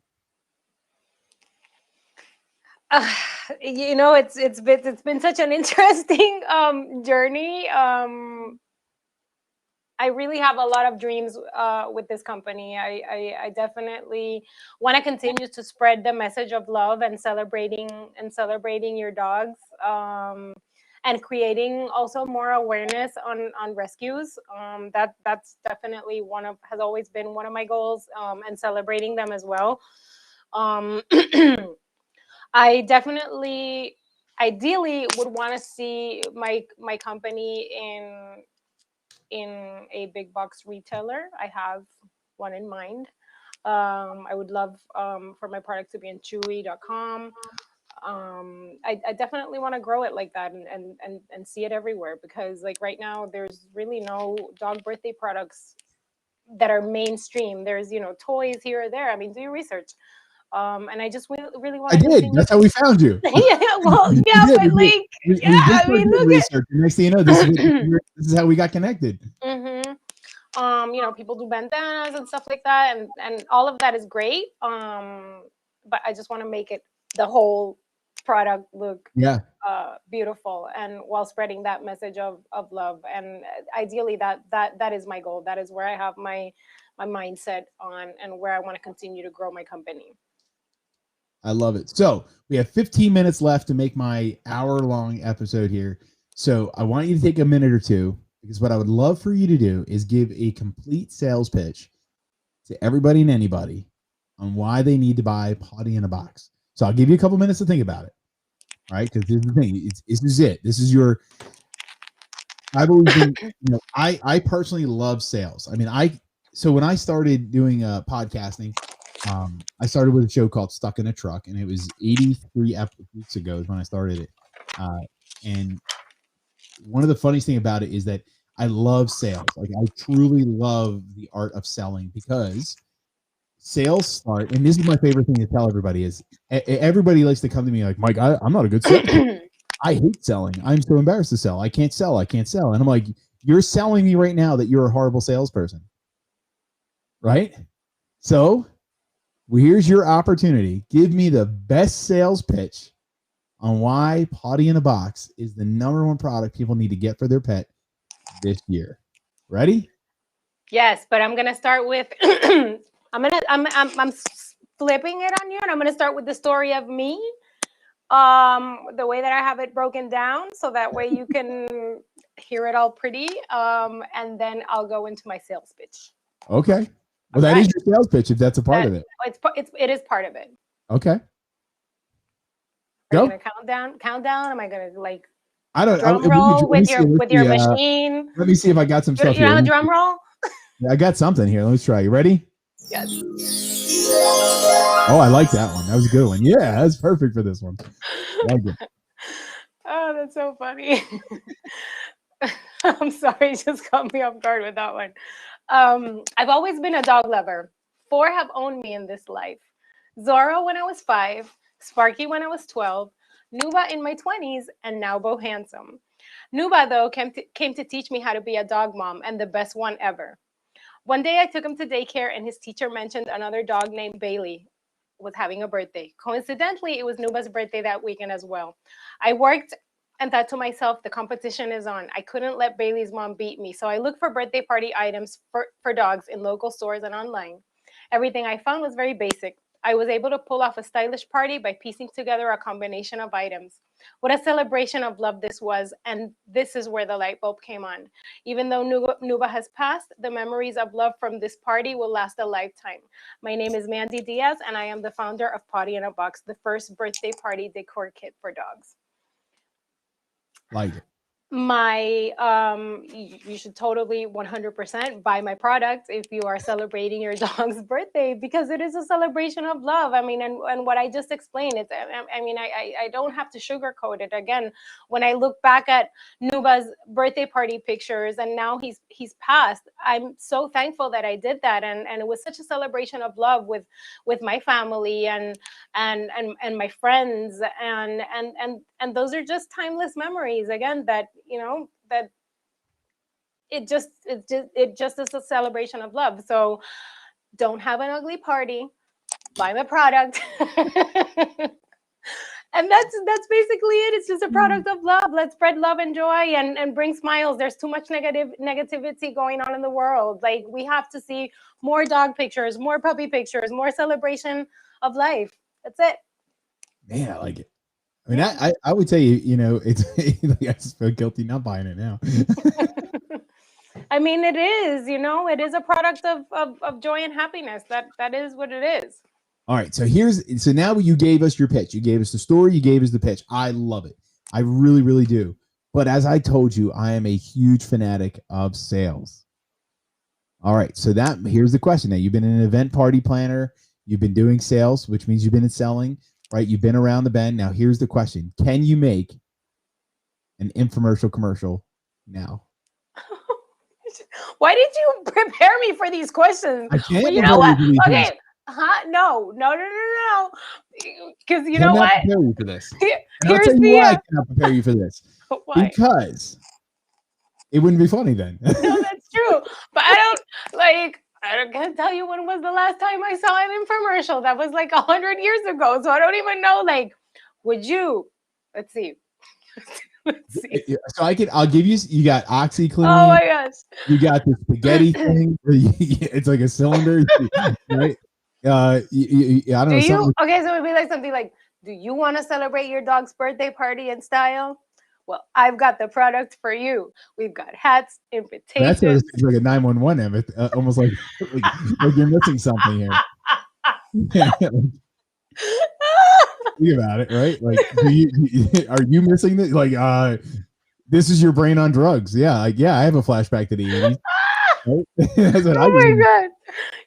Uh, it's been such an interesting journey. I really have a lot of dreams with this company. I definitely want to continue to spread the message of love and celebrating your dogs, and creating also more awareness on rescues. That's definitely has always been one of my goals, and celebrating them as well. Um, I definitely, ideally, would want to see my company in a big box retailer. I have one in mind. I would love for my product to be in chewy.com. I definitely want to grow it like that and see it everywhere, because like right now there's really no dog birthday products that are mainstream. There's, toys here or there. I mean, do your research. And I just really want I to did. continue. That's how we found you. Yeah, well, We yeah, did. but We did. like, We yeah, did I some mean, good look at. research. And next thing you know, this is how we got connected. People do bandanas and stuff like that, and all of that is great. But I just want to make it the whole product look Yeah. beautiful, and while spreading that message of love. And ideally, that is my goal. That is where I have my mindset on, and where I want to continue to grow my company. I love it. So we have 15 minutes left to make my hour-long episode here. So I want you to take a minute or two, because what I would love for you to do is give a complete sales pitch to everybody and anybody on why they need to buy Pawty in a box. So I'll give you a couple minutes to think about it. All right, because here's the thing. This is it. This is your. I believe in, I personally love sales. I mean, so when I started doing podcasting, I started with a show called Stuck in a Truck, and it was 83 weeks ago is when I started it. And one of the funniest thing about it is that I love sales. Like, I truly love the art of selling, because sales start, and this is my favorite thing to tell everybody, is everybody likes to come to me like, Mike, I'm not a good salesman. I hate selling. I'm so embarrassed to sell. I can't sell. And I'm like, you're selling me right now that you're a horrible salesperson. Right? So here's your opportunity. Give me the best sales pitch on why Pawty in a Box is the #1 product people need to get for their pet this year. Ready? Yes, but I'm gonna start with I'm flipping it on you, and I'm gonna start with the story of me. The way that I have it broken down, so that way you can hear it all pretty. And then I'll go into my sales pitch. Okay. Well, that is your sales pitch, if that's a part of it. It is part of it. Okay. Are you gonna count down? Am I gonna like I don't drum roll with your machine? Let me see if I got some stuff You here. have a drum roll? I got something here. Let's try. You ready? Yes. Oh, I like that one. That was a good one. Yeah, that's perfect for this one. Like it. Oh, that's so funny. I'm sorry, it just caught me off guard with that one. I've always been a dog lover. 4 have owned me in this life. Zorro when I was 5, Sparky when I was 12, Nuba in my 20s, and now Bo Handsome. Nuba, though, came to teach me how to be a dog mom, and the best one ever. One day I took him to daycare, and his teacher mentioned another dog named Bailey was having a birthday. Coincidentally, it was Nuba's birthday that weekend as well. I worked and thought to myself, the competition is on. I couldn't let Bailey's mom beat me, so I looked for birthday party items for dogs in local stores and online. Everything I found was very basic. I was able to pull off a stylish party by piecing together a combination of items. What a celebration of love this was, and this is where the light bulb came on. Even though Nuba has passed, the memories of love from this party will last a lifetime. My name is Mandy Diaz, and I am the founder of Pawty in a Box, the first birthday party decor kit for dogs. Like it. You should totally 100% buy my product if you are celebrating your dog's birthday, because it is a celebration of love. I mean, and what I just explained, I don't have to sugarcoat it. Again, when I look back at Nuba's birthday party pictures, and now he's passed, I'm so thankful that I did that, and it was such a celebration of love with my family and my friends, and those are just timeless memories. Again, that that it just is a celebration of love. So don't have an ugly party, buy my product. And that's basically it. It's just a product of love. Let's spread love and joy and bring smiles. There's too much negativity going on in the world. Like, we have to see more dog pictures, more puppy pictures, more celebration of life. That's it. Man, I like it. I mean, I would tell you, it's I just feel guilty not buying it now. I mean, it is, it is a product of joy and happiness. That is what it is. All right. So now you gave us your pitch. You gave us the story. You gave us the pitch. I love it. I really, really do. But as I told you, I am a huge fanatic of sales. All right. So here's the question. Now, you've been an event party planner. You've been doing sales, which means you've been in selling, right? You've been around the bend. Now, here's the question. Can you make an infomercial commercial now? Why did you prepare me for these questions? I can't. Well, you know what? Okay. No. Because you know what? Prepare you for this. Here's I'll tell you why I cannot prepare you for this. Why? Because it wouldn't be funny then. No, that's true. But I can't tell you when was the last time I saw an infomercial. That was like 100 years ago. So I don't even know. Like, would you? Let's see. So I'll give you got OxyClean. Oh my gosh. You got the spaghetti thing where it's like a cylinder, right? I don't know. Okay, so it'd be like something like, do you want to celebrate your dog's birthday party in style? Well, I've got the product for you. We've got hats, invitations. That's like a 911, almost like you're missing something here. Think about it, right? Like, are you missing this? Like, this is your brain on drugs. Yeah, I have a flashback to the 80s. Right? That's what oh my god,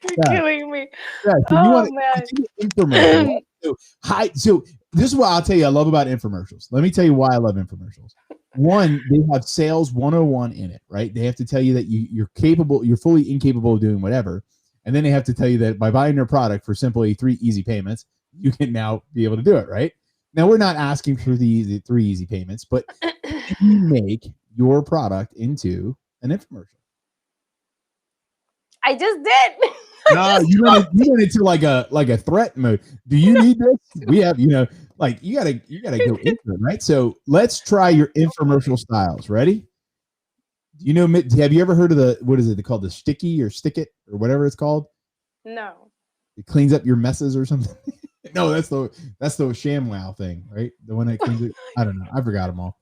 you're killing me. Yeah, so oh man. Infomercial. So this is what I'll tell you I love about infomercials. Let me tell you why I love infomercials. One, they have sales 101 in it, right? They have to tell you that you're fully incapable of doing whatever. And then they have to tell you that by buying their product for simply 3 easy payments, you can now be able to do it, right? Now, we're not asking for the 3 easy payments, but you make your product into an infomercial. I just did. No, you went into like a threat mode. Do you need this? We have, you gotta go into it, right? So let's try your infomercial styles. Ready? Have you ever heard of what is it called? The sticky or stick it or whatever it's called? No. It cleans up your messes or something. No, that's the ShamWow thing, right? The one that cleans it. I don't know. I forgot them all.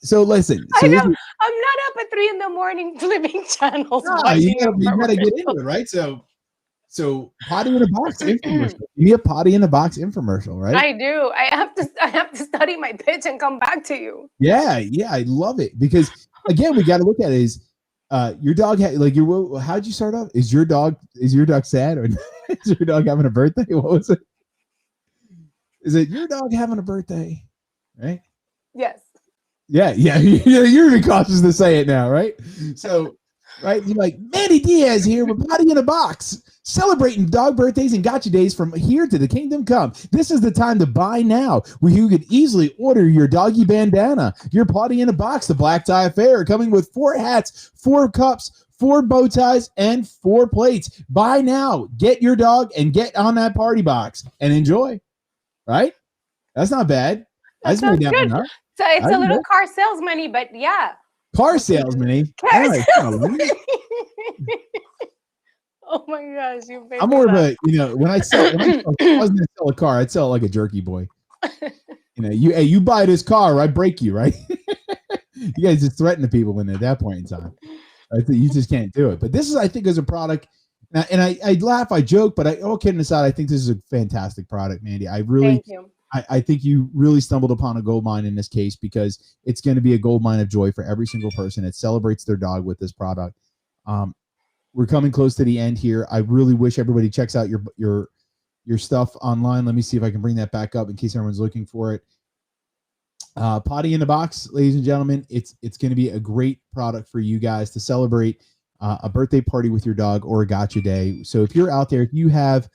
So listen. So I'm not up at 3 a.m. flipping channels. No, you gotta get into it, right? So Pawty in a Box infomercial. You need a Pawty in a Box infomercial, right? I do. I have to study my pitch and come back to you. Yeah, I love it because again, we got to look at it is your dog how'd you start off? Is your dog sad or is your dog having a birthday? What was it? Is it your dog having a birthday? Right? Yes. Yeah. You're even cautious to say it now, right? So, right, you're like Mandy Diaz here with Pawty in a Box, celebrating dog birthdays and gotcha days from here to the kingdom come. This is the time to buy now, where you could easily order your doggy bandana, your Pawty in a Box, the black tie affair, coming with 4 hats, 4 cups, 4 bow ties, and 4 plates. Buy now, get your dog, and get on that party box and enjoy. Right? That's not bad. That sounds good. So it's a little car salesman-y, but yeah. Car salesman-y. Oh my gosh, I'm more of a, when I was going to sell a car, I'd sell like a jerky boy. You buy this car, I break you, right? You guys just threaten the people when at that point in time. You just can't do it. But this is, I think, is a product. And I laugh, I joke, but all kidding aside, I think this is a fantastic product, Mandy. Thank you. I think you really stumbled upon a gold mine in this case because it's going to be a gold mine of joy for every single person that celebrates their dog with this product. We're coming close to the end here. I really wish everybody checks out your stuff online. Let me see if I can bring that back up in case everyone's looking for it. Pawty in a Box, ladies and gentlemen. It's going to be a great product for you guys to celebrate a birthday party with your dog or a gotcha day. So if you're out there, if you have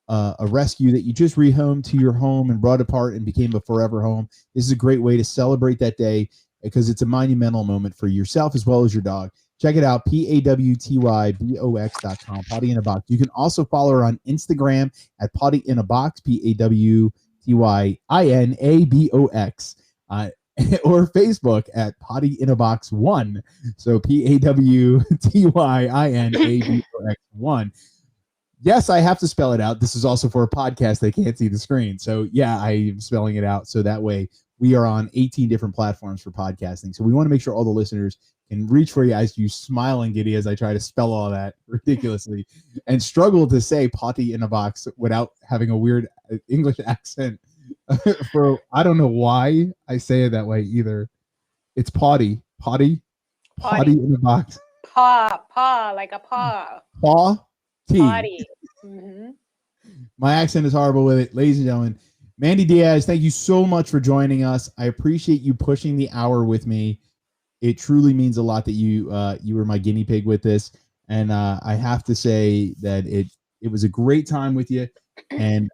a rescue that you just rehomed to your home and brought apart and became a forever home, this is a great way to celebrate that day because it's a monumental moment for yourself as well as your dog. Check it out, PAWTYBOX.com, Pawty in a Box. You can also follow her on Instagram at Pawty in a Box, PAWTYINABOX, or Facebook at Pawty in a Box 1. So PAWTYINABOX 1. Yes, I have to spell it out. This is also for a podcast. They can't see the screen. So yeah, I'm spelling it out. So that way we are on 18 different platforms for podcasting. So we want to make sure all the listeners can reach for you as you smile and giddy as I try to spell all that ridiculously and struggle to say Pawty in a Box without having a weird English accent. I don't know why I say it that way either. It's Pawty in a box. Paw, like a paw. Pawty. Potty. Mm-hmm. My accent is horrible with it, ladies and gentlemen. Mandy Diaz, thank you so much for joining us. I appreciate you pushing the hour with me. It truly means a lot that you were my guinea pig with this, and I have to say that it was a great time with you, and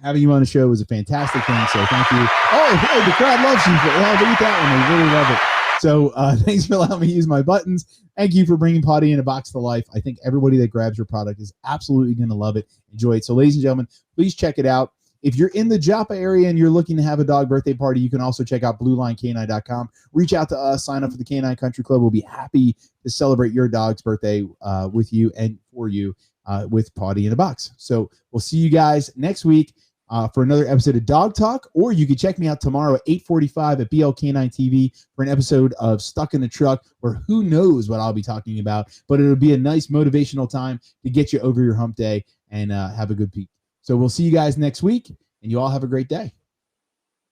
having you on the show was a fantastic thing. So thank you. Oh, the crowd loves you. Oh, look at that one. They really love it. So thanks for allowing me to use my buttons. Thank you for bringing Pawty in a box to life. I think everybody that grabs your product is absolutely going to love it, enjoy it. So ladies and gentlemen, please check it out. If you're in the Joppa area and you're looking to have a dog birthday party, you can also check out BlueLineCanine.com. Reach out to us, sign up for the Canine Country Club. We'll be happy to celebrate your dog's birthday with you and for you with Pawty in a box. So we'll see you guys next week for another episode of Dog Talk, or you can check me out tomorrow at 8:45 at BLK9 TV for an episode of Stuck in the Truck, where who knows what I'll be talking about, but it'll be a nice motivational time to get you over your hump day and have a good peek. So we'll see you guys next week, and you all have a great day.